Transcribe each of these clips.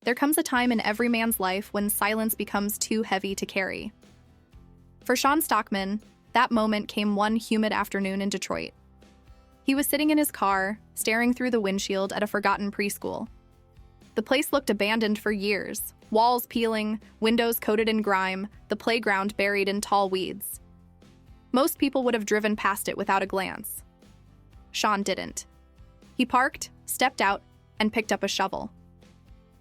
There comes a time in every man's life when silence becomes too heavy to carry. For Sean Stockman, that moment came one humid afternoon in Detroit. He was sitting in his car, staring through the windshield at a forgotten preschool. The place looked abandoned for years, walls peeling, windows coated in grime, the playground buried in tall weeds. Most people would have driven past it without a glance. Sean didn't. He parked, stepped out, and picked up a shovel.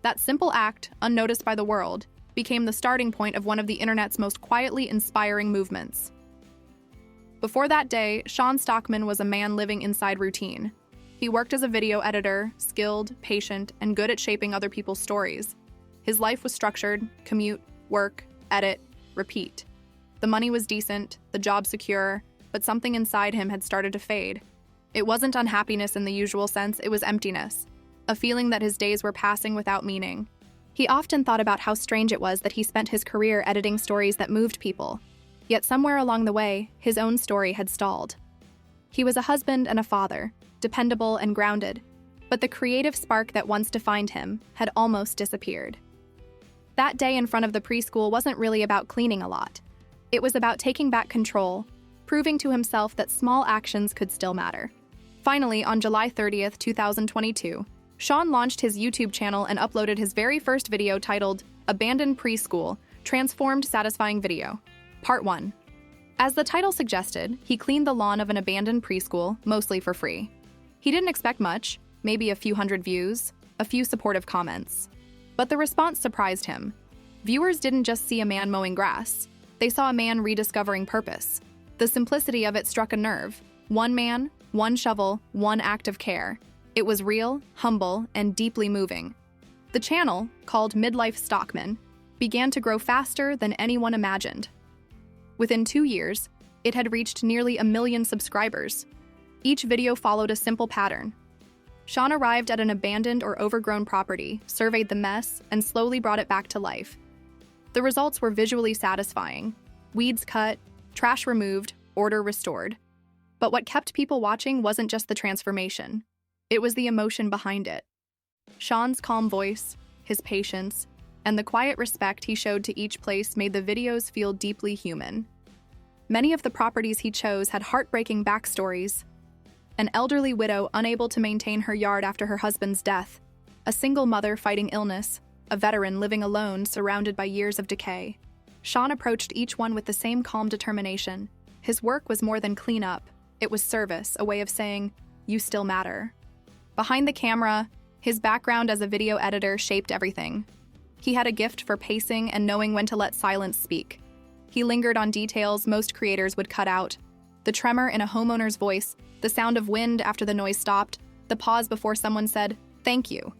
That simple act, unnoticed by the world, became the starting point of one of the internet's most quietly inspiring movements. Before that day, Sean Stockman was a man living inside routine. He worked as a video editor, skilled, patient, and good at shaping other people's stories. His life was structured: commute, work, edit, repeat. The money was decent, the job secure, but something inside him had started to fade. It wasn't unhappiness in the usual sense, it was emptiness, a feeling that his days were passing without meaning. He often thought about how strange it was that he spent his career editing stories that moved people. Yet somewhere along the way, his own story had stalled. He was a husband and a father, dependable and grounded, but the creative spark that once defined him had almost disappeared. That day in front of the preschool wasn't really about cleaning a lot. It was about taking back control, proving to himself that small actions could still matter. Finally, on July 30th, 2022, Sean launched his YouTube channel and uploaded his very first video titled Abandoned Preschool, Transformed Satisfying Video. Part 1. As the title suggested, he cleaned the lawn of an abandoned preschool, mostly for free. He didn't expect much, maybe a few hundred views, a few supportive comments. But the response surprised him. Viewers didn't just see a man mowing grass. They saw a man rediscovering purpose. The simplicity of it struck a nerve. One man, one shovel, one act of care. It was real, humble, and deeply moving. The channel, called Midlife Stockman, began to grow faster than anyone imagined. Within 2 years, it had reached nearly 1 million subscribers. Each video followed a simple pattern. Sean arrived at an abandoned or overgrown property, surveyed the mess, and slowly brought it back to life. The results were visually satisfying. Weeds cut, trash removed, order restored. But what kept people watching wasn't just the transformation. It was the emotion behind it. Sean's calm voice, his patience, and the quiet respect he showed to each place made the videos feel deeply human. Many of the properties he chose had heartbreaking backstories. An elderly widow unable to maintain her yard after her husband's death, a single mother fighting illness, a veteran living alone surrounded by years of decay. Sean approached each one with the same calm determination. His work was more than cleanup. It was service, a way of saying, "You still matter." Behind the camera, his background as a video editor shaped everything. He had a gift for pacing and knowing when to let silence speak. He lingered on details most creators would cut out. The tremor in a homeowner's voice, the sound of wind after the noise stopped, the pause before someone said, "Thank you."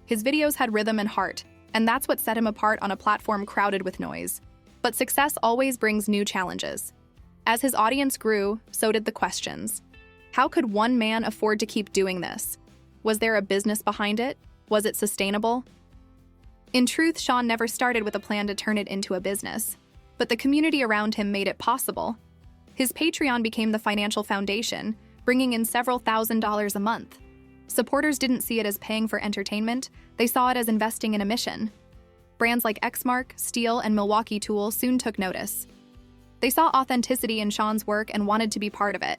His videos had rhythm and heart, and that's what set him apart on a platform crowded with noise. But success always brings new challenges. As his audience grew, so did the questions. How could one man afford to keep doing this? Was there a business behind it? Was it sustainable? In truth, Sean never started with a plan to turn it into a business, but the community around him made it possible. His Patreon became the financial foundation, bringing in several $1,000s a month. Supporters didn't see it as paying for entertainment, they saw it as investing in a mission. Brands like Exmark, Steel, and Milwaukee Tool soon took notice. They saw authenticity in Sean's work and wanted to be part of it.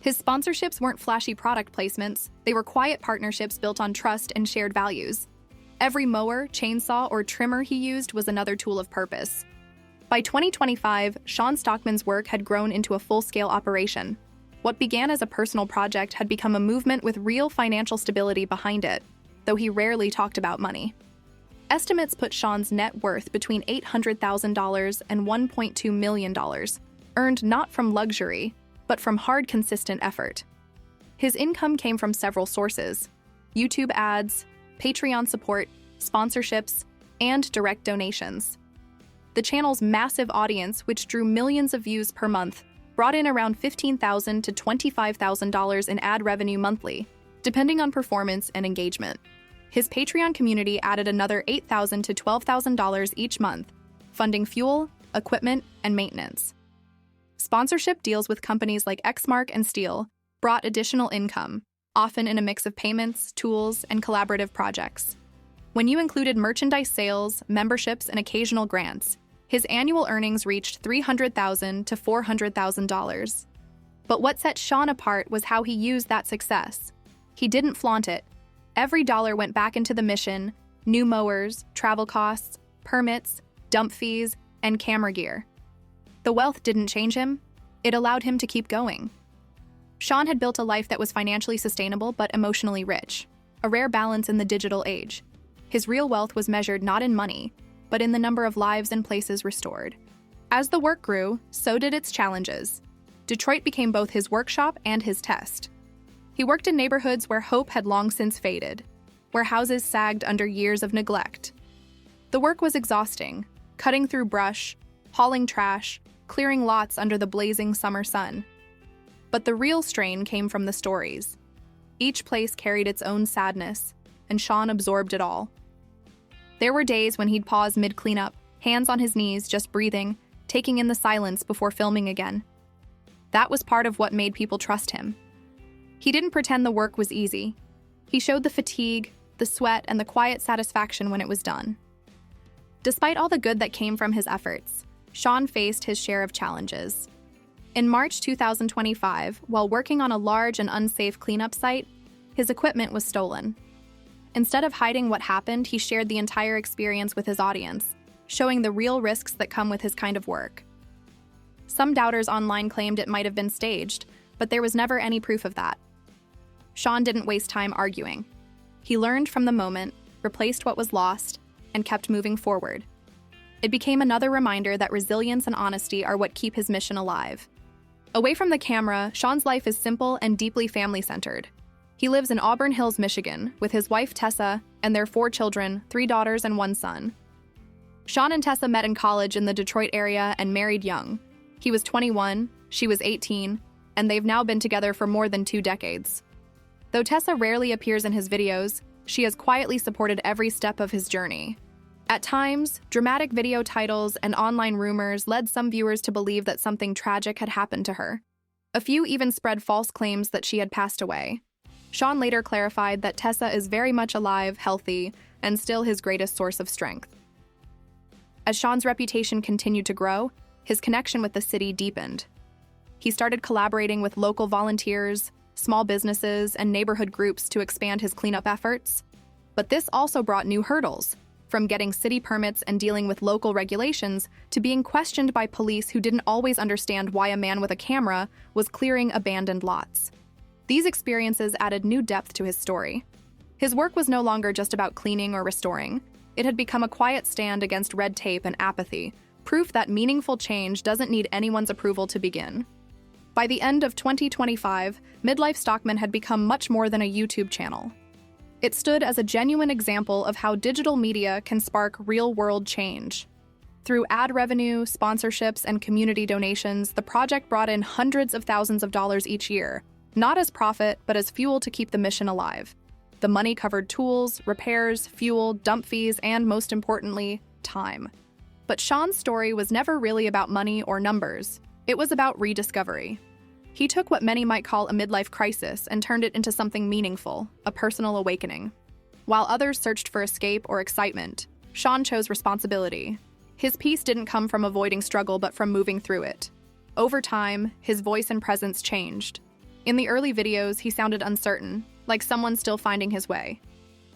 His sponsorships weren't flashy product placements, they were quiet partnerships built on trust and shared values. Every mower, chainsaw, or trimmer he used was another tool of purpose. By 2025, Sean Stockman's work had grown into a full-scale operation. What began as a personal project had become a movement with real financial stability behind it, though he rarely talked about money. Estimates put Sean's net worth between $800,000 and $1.2 million, earned not from luxury, but from hard, consistent effort. His income came from several sources: YouTube ads, Patreon support, sponsorships, and direct donations. The channel's massive audience, which drew millions of views per month, brought in around $15,000 to $25,000 in ad revenue monthly, depending on performance and engagement. His Patreon community added another $8,000 to $12,000 each month, funding fuel, equipment, and maintenance. Sponsorship deals with companies like Exmark and Steel brought additional income, often in a mix of payments, tools, and collaborative projects. When you included merchandise sales, memberships, and occasional grants, his annual earnings reached $300,000 to $400,000. But what set Sean apart was how he used that success. He didn't flaunt it. Every dollar went back into the mission: new mowers, travel costs, permits, dump fees, and camera gear. The wealth didn't change him. It allowed him to keep going. Sean had built a life that was financially sustainable but emotionally rich, a rare balance in the digital age. His real wealth was measured not in money, but in the number of lives and places restored. As the work grew, so did its challenges. Detroit became both his workshop and his test. He worked in neighborhoods where hope had long since faded, where houses sagged under years of neglect. The work was exhausting, cutting through brush, hauling trash, clearing lots under the blazing summer sun. But the real strain came from the stories. Each place carried its own sadness, and Sean absorbed it all. There were days when he'd pause mid-cleanup, hands on his knees, just breathing, taking in the silence before filming again. That was part of what made people trust him. He didn't pretend the work was easy. He showed the fatigue, the sweat, and the quiet satisfaction when it was done. Despite all the good that came from his efforts, Sean faced his share of challenges. In March 2025, while working on a large and unsafe cleanup site, his equipment was stolen. Instead of hiding what happened, he shared the entire experience with his audience, showing the real risks that come with his kind of work. Some doubters online claimed it might have been staged, but there was never any proof of that. Sean didn't waste time arguing. He learned from the moment, replaced what was lost, and kept moving forward. It became another reminder that resilience and honesty are what keep his mission alive. Away from the camera, Sean's life is simple and deeply family-centered. He lives in Auburn Hills, Michigan, with his wife Tessa and their 4 children, 3 daughters and 1 son. Sean and Tessa met in college in the Detroit area and married young. He was 21, she was 18, and they've now been together for more than 2 decades. Though Tessa rarely appears in his videos, she has quietly supported every step of his journey. At times, dramatic video titles and online rumors led some viewers to believe that something tragic had happened to her. A few even spread false claims that she had passed away. Sean later clarified that Tessa is very much alive, healthy, and still his greatest source of strength. As Sean's reputation continued to grow, his connection with the city deepened. He started collaborating with local volunteers, small businesses, and neighborhood groups to expand his cleanup efforts. But this also brought new hurdles, from getting city permits and dealing with local regulations to being questioned by police who didn't always understand why a man with a camera was clearing abandoned lots. These experiences added new depth to his story. His work was no longer just about cleaning or restoring. It had become a quiet stand against red tape and apathy, proof that meaningful change doesn't need anyone's approval to begin. By the end of 2025, Midlife Stockman had become much more than a YouTube channel. It stood as a genuine example of how digital media can spark real-world change. Through ad revenue, sponsorships, and community donations, the project brought in hundreds of thousands of dollars each year, not as profit, but as fuel to keep the mission alive. The money covered tools, repairs, fuel, dump fees, and most importantly, time. But Sean's story was never really about money or numbers. It was about rediscovery. He took what many might call a midlife crisis and turned it into something meaningful, a personal awakening. While others searched for escape or excitement, Sean chose responsibility. His peace didn't come from avoiding struggle, but from moving through it. Over time, his voice and presence changed. In the early videos, he sounded uncertain, like someone still finding his way.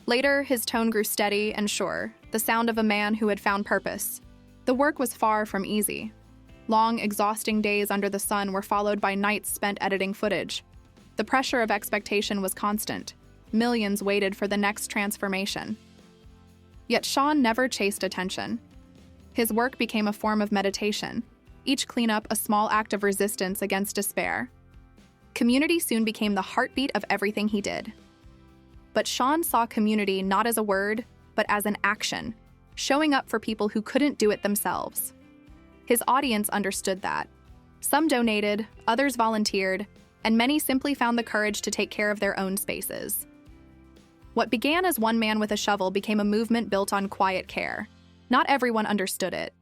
Later, his tone grew steady and sure, the sound of a man who had found purpose. The work was far from easy. Long, exhausting days under the sun were followed by nights spent editing footage. The pressure of expectation was constant. Millions waited for the next transformation. Yet Sean never chased attention. His work became a form of meditation, each cleanup a small act of resistance against despair. Community soon became the heartbeat of everything he did. But Sean saw community not as a word, but as an action, showing up for people who couldn't do it themselves. His audience understood that. Some donated, others volunteered, and many simply found the courage to take care of their own spaces. What began as one man with a shovel became a movement built on quiet care. Not everyone understood it.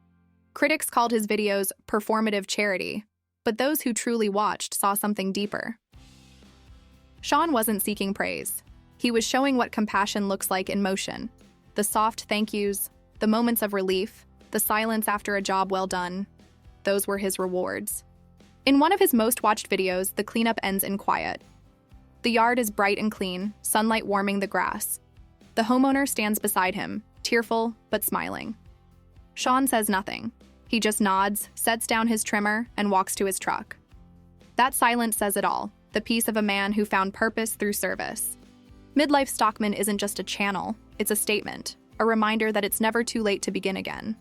Critics called his videos performative charity, but those who truly watched saw something deeper. Sean wasn't seeking praise. He was showing what compassion looks like in motion. The soft thank yous, the moments of relief, the silence after a job well done. Those were his rewards. In one of his most watched videos, the cleanup ends in quiet. The yard is bright and clean, sunlight warming the grass. The homeowner stands beside him, tearful but smiling. Sean says nothing. He just nods, sets down his trimmer, and walks to his truck. That silence says it all, the peace of a man who found purpose through service. Midlife Stockman isn't just a channel, it's a statement, a reminder that it's never too late to begin again.